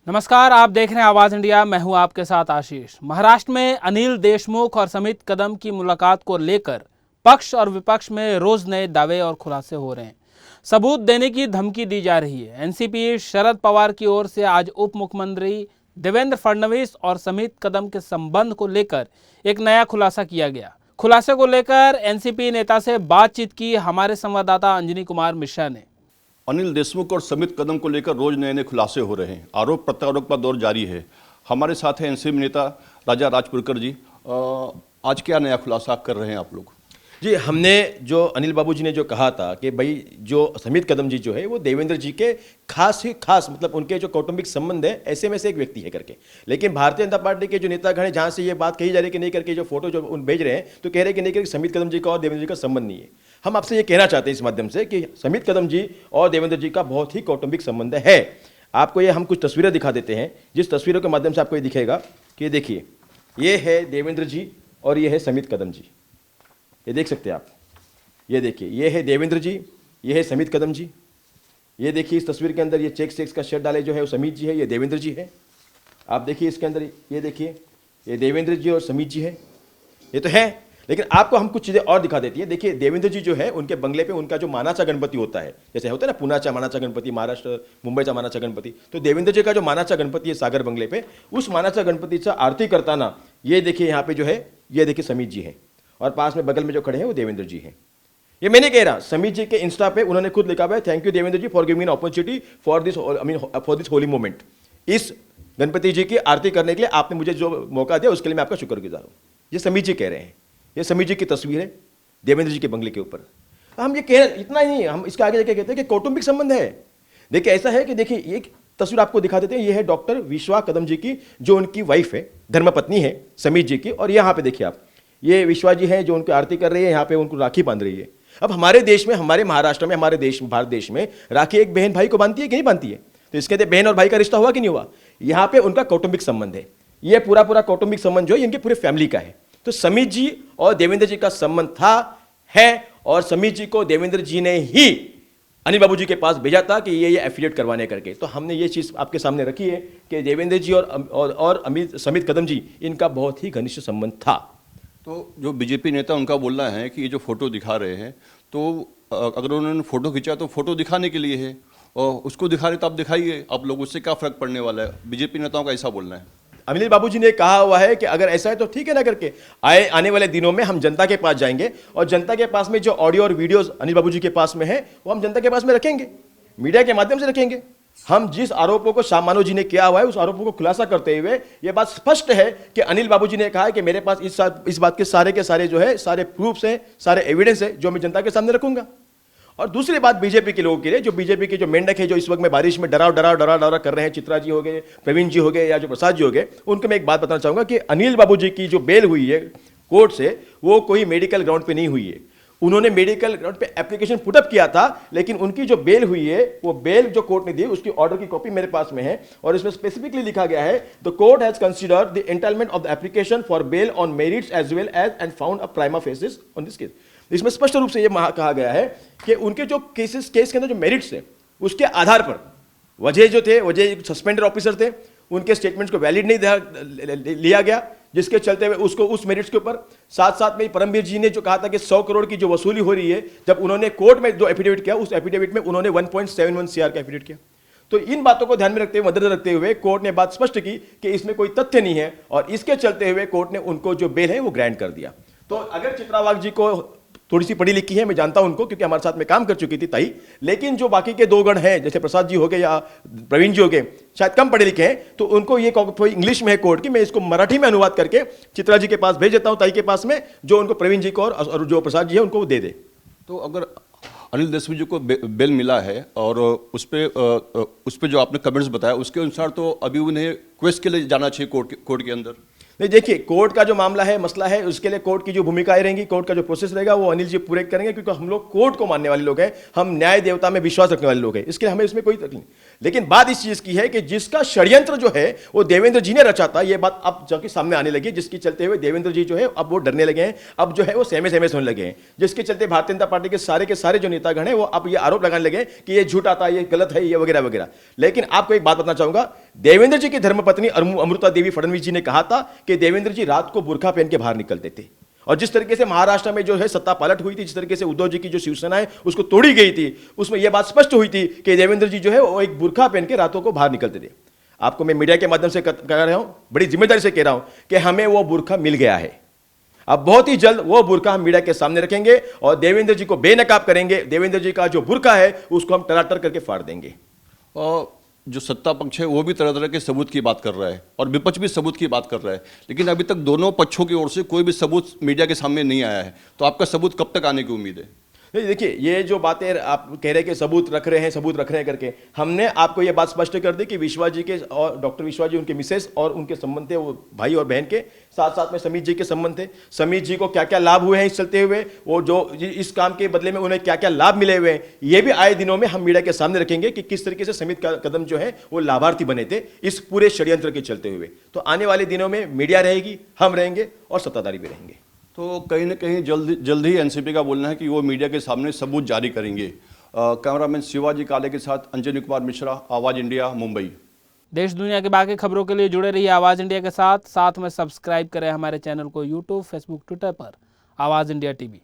नमस्कार, आप देख रहे हैं आवाज इंडिया। मैं हूं आपके साथ आशीष। महाराष्ट्र में अनिल देशमुख और समित कदम की मुलाकात को लेकर पक्ष और विपक्ष में रोज नए दावे और खुलासे हो रहे हैं। सबूत देने की धमकी दी जा रही है। एनसीपी शरद पवार की ओर से आज उप मुख्यमंत्री देवेंद्र फडणवीस और समित कदम के संबंध को लेकर एक नया खुलासा किया गया। खुलासे को लेकर एनसीपी नेता से बातचीत की हमारे संवाददाता अंजनी कुमार मिश्रा ने। अनिल देशमुख और समित कदम को लेकर रोज नए नए खुलासे हो रहे हैं। आरोप प्रत्यारोप का दौर जारी है। हमारे साथ हैं एनसीपी नेता राजा राजपुरकर जी। आज क्या नया खुलासा कर रहे हैं आप लोग? जी, हमने जो अनिल बाबू जी ने जो कहा था कि भाई जो समित कदम जी जो है वो देवेंद्र जी के खास मतलब उनके जो कौटुंबिक संबंध है ऐसे में से एक व्यक्ति है करके, लेकिन भारतीय जनता पार्टी के जो नेतागण है जहाँ से ये बात कही जा रही है कि नहीं करके जो फोटो जो उन भेज रहे हैं तो कह रहे हैं कि नहीं करके समित कदम जी का और देवेंद्र जी का संबंध नहीं है। हम आपसे ये कहना चाहते हैं इस माध्यम से कि समित कदम जी और देवेंद्र जी का बहुत ही कौटुंबिक संबंध है। आपको ये हम कुछ तस्वीरें दिखा देते हैं, जिस तस्वीरों के माध्यम से आपको ये दिखेगा कि देखिए, ये है देवेंद्र जी और ये है समित कदम जी। ये देख सकते हैं आप। ये देखिए, ये है देवेंद्र जी, ये है समित कदम जी। ये देखिए इस तस्वीर के अंदर ये चेक्स का शर्ट डाले जो है वो समित जी है, ये देवेंद्र जी है। आप देखिए इसके अंदर, ये देखिए, ये देवेंद्र जी और समित जी है। ये तो है, लेकिन आपको हम कुछ चीज़ें और दिखा देती है। देखिए देवेंद्र जी जो है उनके बंगले पे उनका जो मानाचा गणपति होता है, जैसे होता है ना पुण्याचा मानाचा गणपति, महाराष्ट्र मुंबईचा मानाचा गणपति, तो देवेंद्र जी का जो मानाचा गणपति है सागर बंगले पे, उस मानाचा गणपतीचा आरती करताना ये देखिए यहाँ पे जो है, ये देखिए समित जी है और पास में बगल में जो खड़े हैं वो देवेंद्र जी हैं। ये मैं नहीं कह रहा, समित जी के इंस्टा पे उन्होंने खुद लिखा हुआ है, thank you Devendra ji for giving an opportunity for this holy moment. इस गणपति जी की आरती करने के लिए आपने मुझे जो मौका दिया उसके लिए मैं आपका शुक्रगुजार हूँ। ये समित जी कह रहे हैं। ये समित जी की तस्वीर है देवेंद्र जी के बंगले के ऊपर। हम ये कह रहे, इतना ही नहीं, हम इसके आगे जाके कहते हैं कि कौटुंबिक संबंध है। देखिए ऐसा है कि देखिए एक तस्वीर आपको दिखा देते हैं। ये है डॉक्टर विश्वा कदम जी की, जो उनकी वाइफ है, धर्मपत्नी है समित जी की। और यहाँ पे देखिए आप, ये विश्वा जी हैं जो उनको आरती कर रही है, यहाँ पे उनको राखी बांध रही है। अब हमारे देश में, हमारे महाराष्ट्र में, हमारे देश भारत देश में राखी एक बहन भाई को बांधती है कि नहीं बांधती है? तो इसके अंदर बहन और भाई का रिश्ता हुआ कि नहीं हुआ? यहाँ पे उनका कौटुंबिक संबंध है। ये पूरा कौटुंबिक संबंध जो है इनके पूरे फैमिली का है। तो समित जी और देवेंद्र जी का संबंध था, है, और समित जी को देवेंद्र जी ने ही अनिल बाबू जी के पास भेजा था कि ये एफिलिएट करवाने करके। तो हमने ये चीज़ आपके सामने रखी है कि देवेंद्र जी और समित कदम जी, इनका बहुत ही घनिष्ठ संबंध था। तो जो बीजेपी नेता उनका बोलना है कि ये जो फोटो दिखा रहे हैं, तो अगर उन्होंने फोटो खींचा तो फोटो दिखाने के लिए है, और उसको दिखा रहे तो आप दिखाइए, आप लोग, उससे क्या फर्क पड़ने वाला है? बीजेपी नेताओं का ऐसा बोलना है। अनिल बाबू जी ने कहा हुआ है कि अगर ऐसा है तो ठीक है ना करके, आने वाले दिनों में हम जनता के पास जाएंगे और जनता के पास में जो ऑडियो और वीडियोस अनिल बाबू जी के पास में है वो हम जनता के पास में रखेंगे, मीडिया के माध्यम से रखेंगे। हम जिस आरोपों को शाम मानव जी ने किया हुआ है उस आरोपों को खुलासा करते हुए यह बात स्पष्ट है कि अनिल बाबू जी ने कहा है कि मेरे पास इस बात के सारे जो है सारे प्रूफ्स हैं, सारे एविडेंस है, जो मैं जनता के सामने रखूंगा। और दूसरी बात बीजेपी के लोगों के लिए, जो बीजेपी के जो मेंढक है जो इस वक्त में बारिश में डरा कर रहे हैं, चित्रा जी हो गए, प्रवीण जी हो गए या जो प्रसाद जी हो गए, उनको मैं एक बात बताना चाहूंगा कि अनिल बाबू जी की जो बेल हुई है कोर्ट से, वो कोई मेडिकल ग्राउंड पे नहीं हुई है। उन्होंने मेडिकल ग्राउंड पे एप्लीकेशन पुटअप किया था, लेकिन उनकी जो बेल हुई है वो बेल जो कोर्ट ने दी उसकी ऑर्डर की कॉपी मेरे पास में है, और इसमें स्पेसिफिकली लिखा गया है, the court has considered the entitlement of the application for bail on merits as well as and found a prima facie on this case. इसमें स्पष्ट रूप से यह कहा गया है कि उनके जो केस के अंदर जो मेरिट्स है उसके आधार पर वजह सस्पेंडेड ऑफिसर थे, उनके स्टेटमेंट्स को वैलिड नहीं लिया गया, जिसके चलते हुए उसको उस मेरिट्स के ऊपर साथ में परमवीर जी ने जो कहा था कि 100 करोड़ की जो वसूली हो रही है, जब उन्होंने कोर्ट में जो एफिडेविट किया उस एफिडेविट में उन्होंने 1.71 CR का एफिडेविट किया। तो इन बातों को ध्यान में रखते हुए, मद्देनजर रखते हुए कोर्ट ने बात स्पष्ट की कि इसमें कोई तथ्य नहीं है, और इसके चलते हुए कोर्ट ने उनको जो बेल है वो ग्रांट कर दिया। तो अगर चित्रा वाघ जी को थोड़ी सी पढ़ी लिखी है, मैं जानता हूं उनको क्योंकि हमारे साथ में काम कर चुकी थी ताई, लेकिन जो बाकी के दो गण हैं जैसे प्रसाद जी हो गए या प्रवीण जी हो गए, शायद कम पढ़े लिखे हैं, तो उनको ये इंग्लिश में है कोर्ट की, मैं इसको मराठी में अनुवाद करके चित्रा जी के पास भेज देता हूं, ताई के पास में, जो उनको प्रवीण जी को और जो प्रसाद जी है उनको दे दे। तो अगर अनिल देशमुख जी को बेल मिला है और उस पर जो आपने कमेंट्स बताया उसके अनुसार तो अभी उन्हें क्वेश्चन के लिए जाना चाहिए कोर्ट के अंदर। नहीं, देखिए कोर्ट का जो मामला है, मसला है, उसके लिए कोर्ट की जो भूमिकाएं रहेंगी, कोर्ट का जो प्रोसेस रहेगा वो अनिल जी पूरे करेंगे, क्योंकि हम लोग कोर्ट को मानने वाले लोग हैं, हम न्याय देवता में विश्वास रखने वाले लोग हैं, इसके लिए हमें इसमें कोई तकलीफ नहीं। लेकिन बात इस चीज की है कि जिसका षड्यंत्र जो है वो देवेंद्र जी ने रचा था, ये बात अब जाके सामने आने लगी, जिसके चलते हुए देवेंद्र जी जो है अब वो डरने लगे हैं, अब जो है वो सहमे सहमे होने लगे हैं, जिसके चलते भारतीय जनता पार्टी के सारे जो नेतागण हैं वो अब ये आरोप लगाने लगे कि ये झूठ आता है, ये गलत है, ये वगैरह वगैरह। लेकिन आपको एक बात बताना चाहूंगा, देवेंद्र जी की धर्मपत्नी अमृता देवी फडणवीस जी ने कहा था कि देवेंद्र जी रात को बुर्का पहन के बाहर निकलते थे, और जिस तरीके से महाराष्ट्र में जो है सत्ता पलट हुई थी, जिस तरीके से उद्धव जी की जो शिवसेना है उसको तोड़ी गई थी, उसमें यह बात स्पष्ट हुई थी कि देवेंद्र जी जो है वो एक बुर्का पहन के रातों को बाहर निकलते थे। आपको मैं मीडिया के माध्यम से कह रहा हूं, बड़ी जिम्मेदारी से कह रहा हूं कि हमें वो बुर्का मिल गया है। अब बहुत ही जल्द वो बुर्का हम मीडिया के सामने रखेंगे और देवेंद्र जी को बेनकाब करेंगे। देवेंद्र जी का जो बुर्का है उसको हम टनाटर करके फाड़ देंगे। और जो सत्ता पक्ष है वो भी तरह तरह के सबूत की बात कर रहा है और विपक्ष भी सबूत की बात कर रहा है, लेकिन अभी तक दोनों पक्षों की ओर से कोई भी सबूत मीडिया के सामने नहीं आया है। तो आपका सबूत कब तक आने की उम्मीद है? नहीं, देखिए ये जो बातें आप कह रहे हैं कि सबूत रख रहे हैं करके, हमने आपको ये बात स्पष्ट कर दी कि विश्वास जी के और डॉक्टर विश्वास जी, उनके मिसेस और उनके संबंध थे, वो भाई और बहन के, साथ साथ में समीत जी के संबंध थे। समीत जी को क्या क्या लाभ हुए हैं इस चलते हुए, वो जो इस काम के बदले में उन्हें क्या क्या लाभ मिले हुए हैं, ये भी आए दिनों में हम मीडिया के सामने रखेंगे कि किस तरीके से समीत कदम जो है वो लाभार्थी बने थे इस पूरे षड्यंत्र के चलते हुए। तो आने वाले दिनों में मीडिया रहेगी, हम रहेंगे और सत्ताधारी भी रहेंगे। तो कहीं ना कहीं जल्द ही एनसीपी का बोलना है कि वो मीडिया के सामने सबूत जारी करेंगे। कैमरामैन शिवाजी काले के साथ अंजनी कुमार मिश्रा, आवाज़ इंडिया, मुंबई। देश दुनिया की बाकी खबरों के लिए जुड़े रहिए आवाज़ इंडिया के साथ में सब्सक्राइब करें हमारे चैनल को यूट्यूब, फेसबुक, ट्विटर पर आवाज़ इंडिया टीवी।